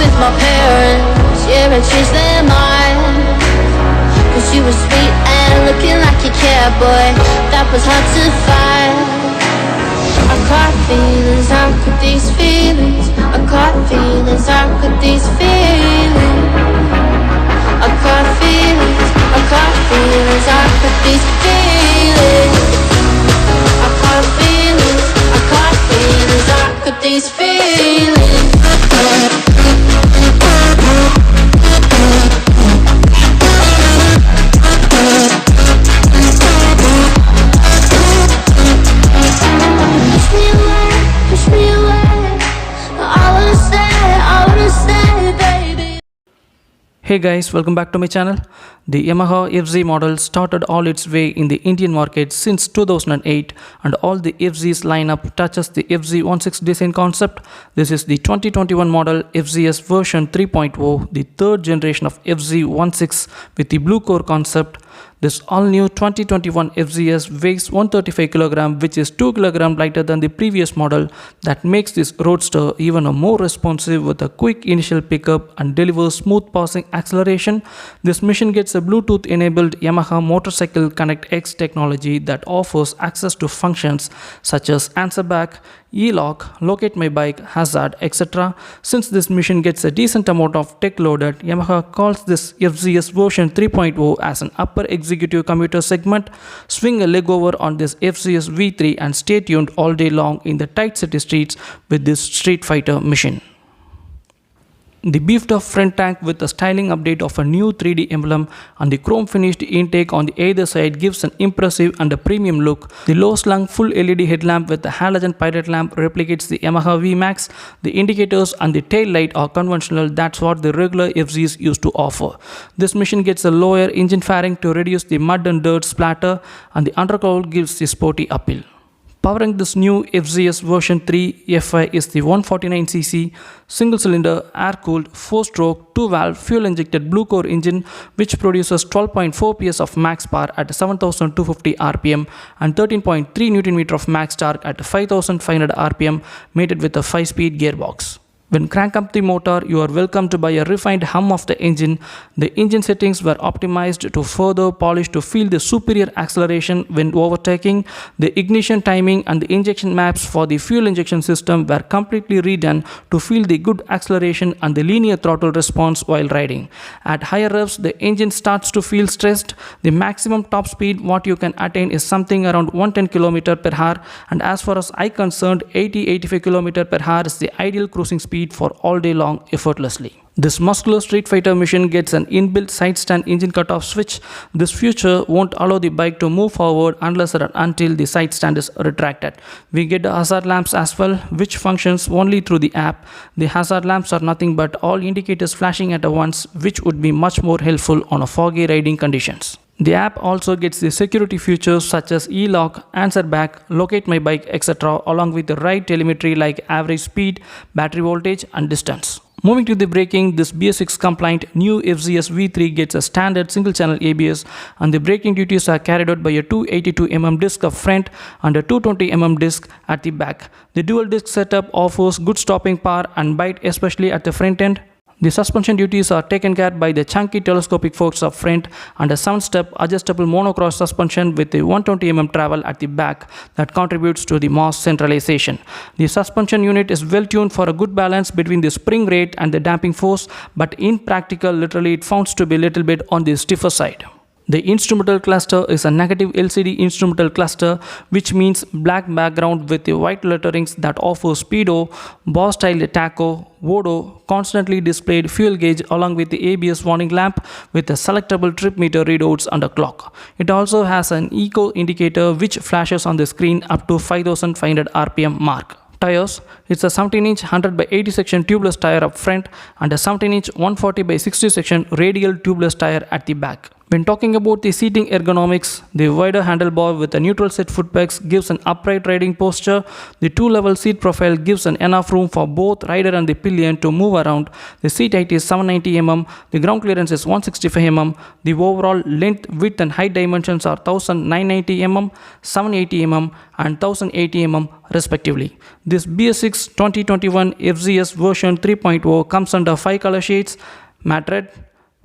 with my parents, yeah, I changed their mind. Cause you were sweet and looking like you cared, boy, that was hard to find. I caught feelings, how could these feelings? I caught feelings, how could these feelings? I caught feelings, I caught feelings, how could these feelings? I caught feelings, I caught feelings, how could these feelings? Push me away, I wanna stay, baby. Hey guys, welcome back to my channel. The Yamaha FZ model started all its way in the Indian market since 2008, and all the FZ's lineup touches the FZ16 design concept. This is the 2021 model FZS version 3.0, the third generation of FZ16 with the blue core concept. This all-new 2021 FZS weighs 135 kg, which is 2 kg lighter than the previous model. That makes this roadster even more responsive with a quick initial pickup and delivers smooth passing acceleration. This machine gets a Bluetooth-enabled Yamaha Motorcycle Connect X technology that offers access to functions such as answer back, e-lock, locate my bike, hazard, etc. Since this machine gets a decent amount of tech loaded, Yamaha calls this FZS version 3.0 as an upper executive commuter segment. Swing a leg over on this FZS V3 and stay tuned all day long in the tight city streets with this Street Fighter machine. The beefed up front tank with a styling update of a new 3D emblem and the chrome finished intake on the either side gives an impressive and a premium look. The low slung full LED headlamp with the halogen pilot lamp replicates the Yamaha VMAX. The indicators and the tail light are conventional, that's what the regular FZs used to offer. This machine gets a lower engine fairing to reduce the mud and dirt splatter, and the undercowl gives the sporty appeal. Powering this new FZS version 3 FI is the 149cc single-cylinder air-cooled 4-stroke 2-valve fuel-injected blue core engine, which produces 12.4 PS of max power at 7,250 rpm and 13.3 Nm of max torque at 5,500 rpm, mated with a 5-speed gearbox. When crank up the motor, you are welcomed by a refined hum of the engine. The engine settings were optimized to further polish to feel the superior acceleration when overtaking. The ignition timing and the injection maps for the fuel injection system were completely redone to feel the good acceleration and the linear throttle response while riding. At higher revs, the engine starts to feel stressed. The maximum top speed what you can attain is something around 110 km per hour, and as far as I concerned, 80-85 km per hour is the ideal cruising speed for all day long effortlessly. This muscular Street Fighter machine gets an inbuilt side stand engine cutoff switch. This feature won't allow the bike to move forward unless or until the side stand is retracted. We get the hazard lamps as well, which functions only through the app. The hazard lamps are nothing but all indicators flashing at once, which would be much more helpful on a foggy riding conditions. The app also gets the security features such as e-lock, answer back, locate my bike, etc. along with the ride telemetry like average speed, battery voltage and distance. Moving to the braking, this BS6 compliant new FZS V3 gets a standard single channel ABS, and the braking duties are carried out by a 282mm disc up front and a 220mm disc at the back. The dual disc setup offers good stopping power and bite, especially at the front end. The suspension duties are taken care by the chunky telescopic forks up front and a 7-step adjustable monocross suspension with a 120mm travel at the back that contributes to the mass centralization. The suspension unit is well tuned for a good balance between the spring rate and the damping force, but in practical, literally it found to be a little bit on the stiffer side. The instrumental cluster is a negative LCD instrumental cluster, which means black background with the white letterings that offers speedo, boss style tacho, Vodo, constantly displayed fuel gauge along with the ABS warning lamp with a selectable trip meter readouts and a clock. It also has an eco indicator which flashes on the screen up to 5,500 rpm mark. Tires, it's a 17-inch 100 by 80 section tubeless tire up front and a 17-inch 140 by 60 section radial tubeless tire at the back. When talking about the seating ergonomics, the wider handlebar with a neutral set footpegs gives an upright riding posture. The two-level seat profile gives enough room for both rider and the pillion to move around. The seat height is 790 mm, the ground clearance is 165 mm, the overall length, width and height dimensions are 1990 mm, 780 mm and 1080 mm respectively. This BS6 2021 FZS version 3.0 comes under 5 color shades: matte red,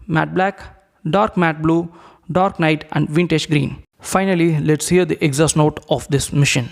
matte black, dark matte blue, dark night and vintage green. Finally, let's hear the exhaust note of this machine.